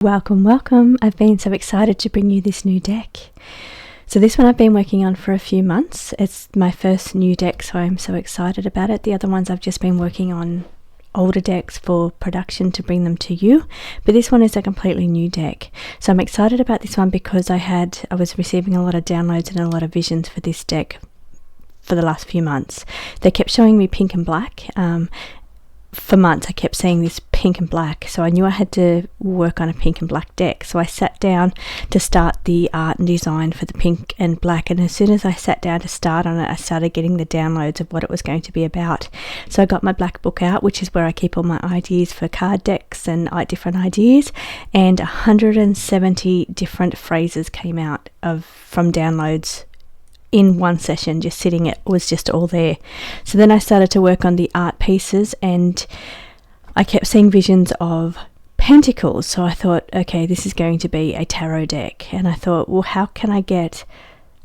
Welcome. I've been so excited to bring you this new deck. So this one I've been working on for a few months. It's my first new deck, so I'm so excited about it. The other ones I've just been working on older decks for production to bring them to you, but this one is a completely new deck. So I'm excited about this one because I was receiving a lot of downloads and a lot of visions for this deck for the last few months. They kept showing me pink and black. For months I kept seeing this pink and black, so I knew I had to work on a pink and black deck. So I sat down to start the art and design for the pink and black, and as soon as I sat down to start on it, I started getting the downloads of what it was going to be about. So I got my black book out, which is where I keep all my ideas for card decks and different ideas, and 170 different phrases came out from downloads in one session. Just sitting, it was just all there. So then I started to work on the art pieces, and I kept seeing visions of pentacles. So I thought, okay, this is going to be a tarot deck. And I thought, well, how can I get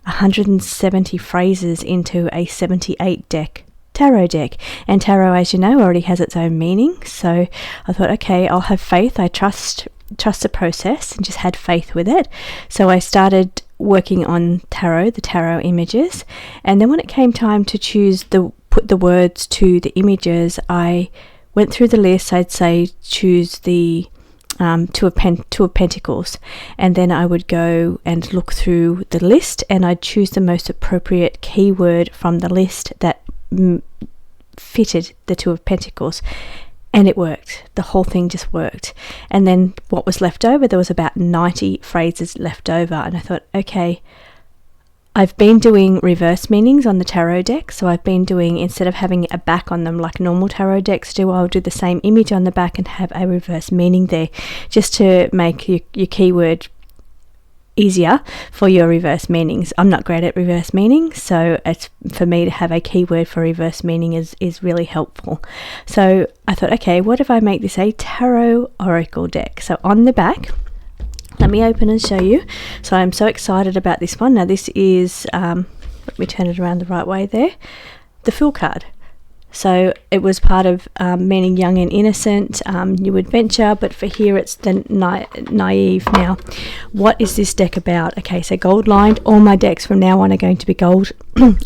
170 phrases into a 78 deck tarot deck? And tarot, as you know, already has its own meaning. So I thought, okay, I'll have faith. I trust the process, and just had faith with it. So I started working on the tarot images, and then when it came time to put the words to the images, I went through the list. I'd say choose the two of Pentacles, and then I would go and look through the list, and I'd choose the most appropriate keyword from the list that fitted the Two of Pentacles. And it worked. The whole thing just worked. And then what was left over, there was about 90 phrases left over. And I thought, okay, I've been doing reverse meanings on the tarot deck. So I've been doing, instead of having a back on them like normal tarot decks do, I'll do the same image on the back and have a reverse meaning there, just to make your keyword easier for your reverse meanings. I'm not great at reverse meanings, so it's for me to have a keyword for reverse meaning is really helpful. So I thought, okay, what if I make this a tarot oracle deck? So on the back, let me open and show you. So I'm so excited about this one. Now this is let me turn it around the right way there, the Fool card. So it was part of meaning young and innocent, new adventure, but for here it's the naive. Now, what is this deck about? Okay, so gold lined. All my decks from now on are going to be gold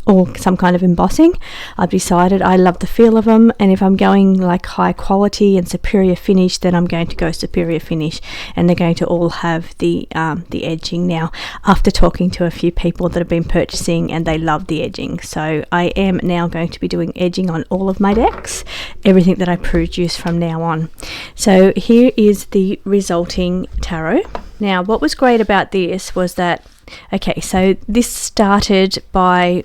or some kind of embossing. I've decided I love the feel of them, and if I'm going like high quality and superior finish, then I'm going to go superior finish, and they're going to all have the edging. Now, after talking to a few people that have been purchasing, and they love the edging, so I am now going to be doing edging on all of my decks, everything that I produce from now on. So here is the resulting tarot. Now what was great about this was that, okay, so this started by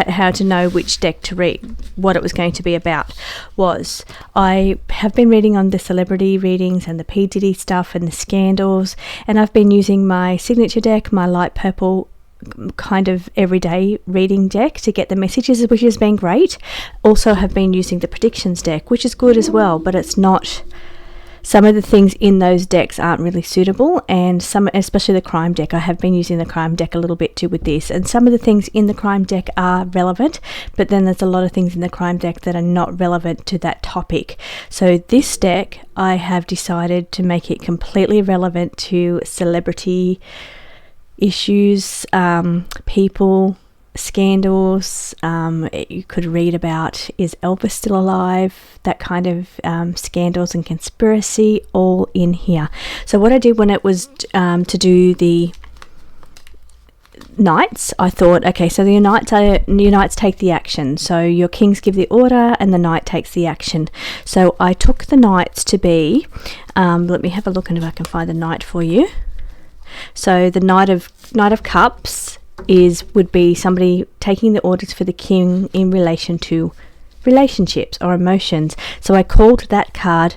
how to know which deck to read. What it was going to be about was, I have been reading on the celebrity readings and the P. Diddy stuff and the scandals, and I've been using my signature deck, my light purple kind of everyday reading deck, to get the messages, which has been great. Also have been using the predictions deck, which is good as well, but it's not, some of the things in those decks aren't really suitable, and some, especially the crime deck, I have been using the crime deck a little bit too with this, and some of the things in the crime deck are relevant, but then there's a lot of things in the crime deck that are not relevant to that topic. So this deck, I have decided to make it completely relevant to celebrity issues, people, scandals. You could read about, is Elvis still alive? That kind of scandals and conspiracy, all in here. So what I did when it was to do the knights, I thought, okay, so your knights take the action. So your kings give the order, and the knight takes the action. So I took the knights to be, let me have a look and if I can find the knight for you. So the Knight of Cups would be somebody taking the orders for the king in relation to relationships or emotions. So I called that card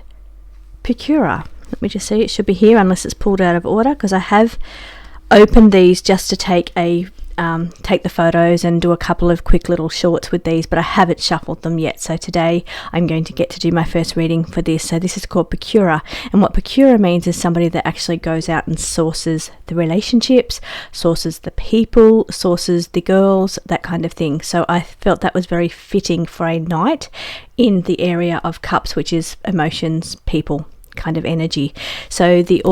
Procurer. Let me just see, it should be here unless it's pulled out of order, because I have opened these just to take the photos and do a couple of quick little shorts with these, but I haven't shuffled them yet. So today I'm going to get to do my first reading for this. So this is called Procurer, and what Procurer means is somebody that actually goes out and sources the relationships, sources the people, sources the girls, that kind of thing. So I felt that was very fitting for a knight in the area of cups, which is emotions, people, kind of energy. So the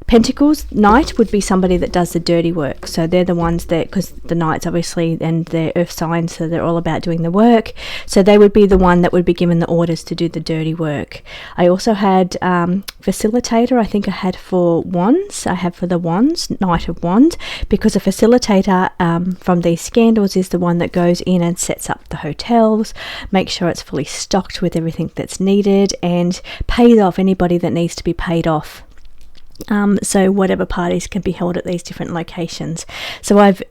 Pentacles Knight would be somebody that does the dirty work. So they're the ones that, because the Knights obviously, and they're earth signs, so they're all about doing the work. So they would be the one that would be given the orders to do the dirty work. I also had Facilitator. I think I had for Wands. I have for the Wands, Knight of Wands, because a facilitator from these scandals is the one that goes in and sets up the hotels, makes sure it's fully stocked with everything that's needed, and pays off anybody that needs to be paid off. So whatever parties can be held at these different locations. So I've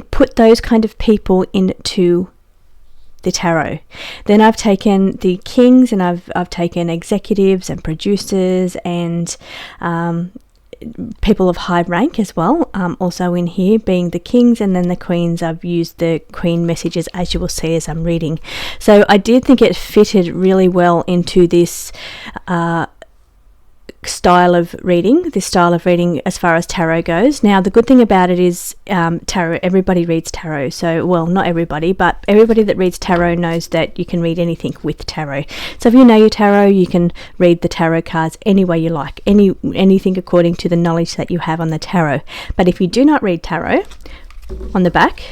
put those kind of people into the tarot. Then I've taken the kings, and I've taken executives and producers and people of high rank as well, also in here, being the kings, and then the queens. I've used the queen messages, as you will see as I'm reading. So I did think it fitted really well into this style of reading as far as tarot goes. Now the good thing about it is tarot, everybody reads tarot. So, well, not everybody, but everybody that reads tarot knows that you can read anything with tarot. So if you know your tarot, you can read the tarot cards any way you like, anything according to the knowledge that you have on the tarot. But if you do not read tarot, on the back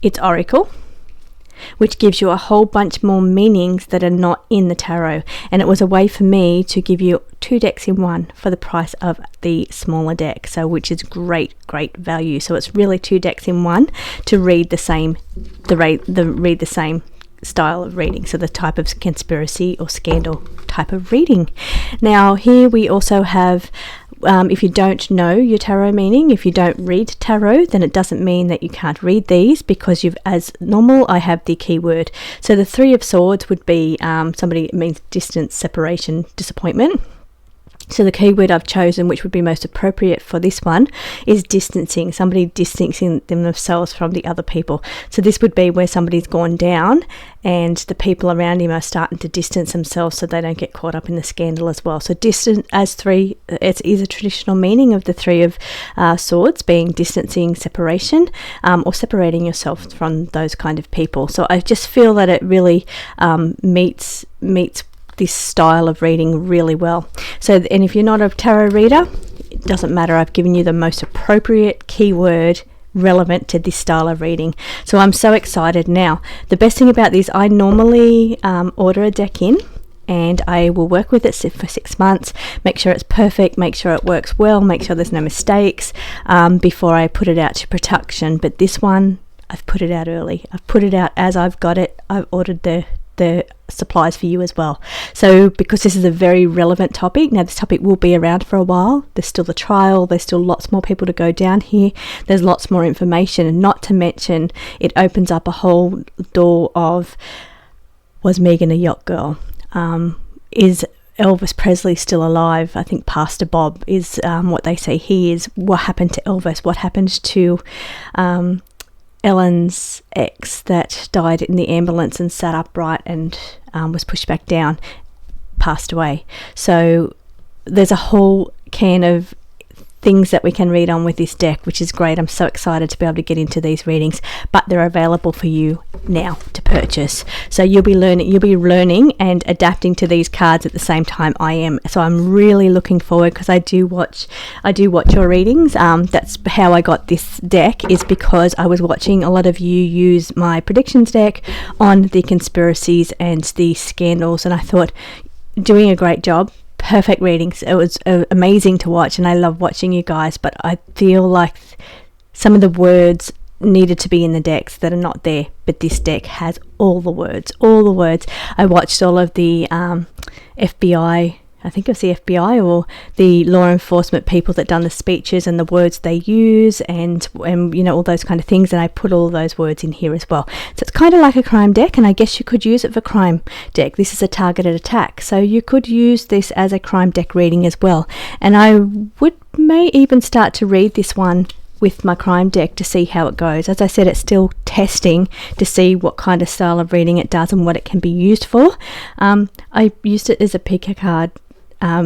it's Oracle, which gives you a whole bunch more meanings that are not in the tarot. And it was a way for me to give you 2 decks in one for the price of the smaller deck, so which is great value. So it's really 2 decks in one to read the same style of reading, so the type of conspiracy or scandal type of reading. Now here we also have, if you don't know your tarot meaning, if you don't read tarot, then it doesn't mean that you can't read these, because as normal, I have the keyword. So the 3 of Swords would be somebody, it means distance, separation, disappointment. So the keyword I've chosen, which would be most appropriate for this one, is distancing, somebody distancing themselves from the other people. So this would be where somebody's gone down and the people around him are starting to distance themselves so they don't get caught up in the scandal as well. So distant as 3, it is a traditional meaning of the 3 of Swords, being distancing, separation, or separating yourself from those kind of people. So I just feel that it really meets this style of reading really well. So, and if you're not a tarot reader, it doesn't matter. I've given you the most appropriate keyword relevant to this style of reading. So I'm so excited. Now, the best thing about this, I normally order a deck in, and I will work with it for 6 months, make sure it's perfect, make sure it works well, make sure there's no mistakes before I put it out to production. But this one, I've put it out early. I've put it out as I've got it. I've ordered the supplies for you as well. So because this is a very relevant topic, now this topic will be around for a while. There's still the trial, there's still lots more people to go down here, there's lots more information, and not to mention it opens up a whole door of, was Megan a yacht girl? Is Elvis Presley still alive? I think Pastor Bob is what they say he is. What happened to Elvis? What happened to Ellen's ex that died in the ambulance and sat upright and was pushed back down, passed away? So there's a whole can of things that we can read on with this deck, which is great. I'm so excited to be able to get into these readings, but they're available for you now to purchase. So you'll be learning and adapting to these cards at the same time I am. So I'm really looking forward, because I do watch your readings. That's how I got this deck, is because I was watching a lot of you use my predictions deck on the conspiracies and the scandals, and I thought, doing a great job. Perfect readings. It was amazing to watch, and I love watching you guys, but I feel like some of the words needed to be in the decks that are not there, but this deck has all the words. I watched all of the FBI, I think it was the FBI or the law enforcement people that done the speeches and the words they use, and you know, all those kind of things, and I put all those words in here as well. So it's kind of like a crime deck, and I guess you could use it for crime deck. This is a targeted attack, so you could use this as a crime deck reading as well. And I may even start to read this one with my crime deck to see how it goes. As I said, it's still testing to see what kind of style of reading it does and what it can be used for. I used it as a pick a card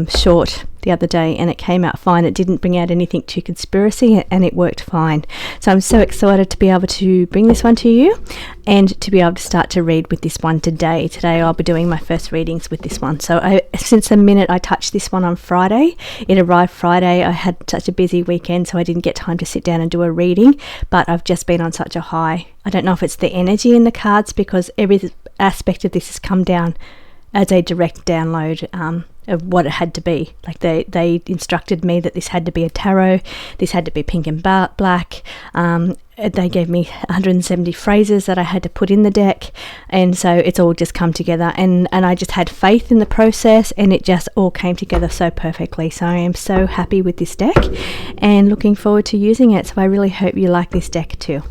short the other day, and it came out fine. It didn't bring out anything too conspiracy, and it worked fine. So I'm so excited to be able to bring this one to you and to be able to start to read with this one today. Today I'll be doing my first readings with this one. So since the minute I touched this one on Friday, it arrived Friday. I had such a busy weekend, so I didn't get time to sit down and do a reading, but I've just been on such a high. I don't know if it's the energy in the cards, because every aspect of this has come down as a direct download of what it had to be. Like they instructed me that this had to be a tarot, this had to be pink and black. They gave me 170 phrases that I had to put in the deck, and so it's all just come together, and I just had faith in the process, and it just all came together so perfectly. So I am so happy with this deck and looking forward to using it. So I really hope you like this deck too.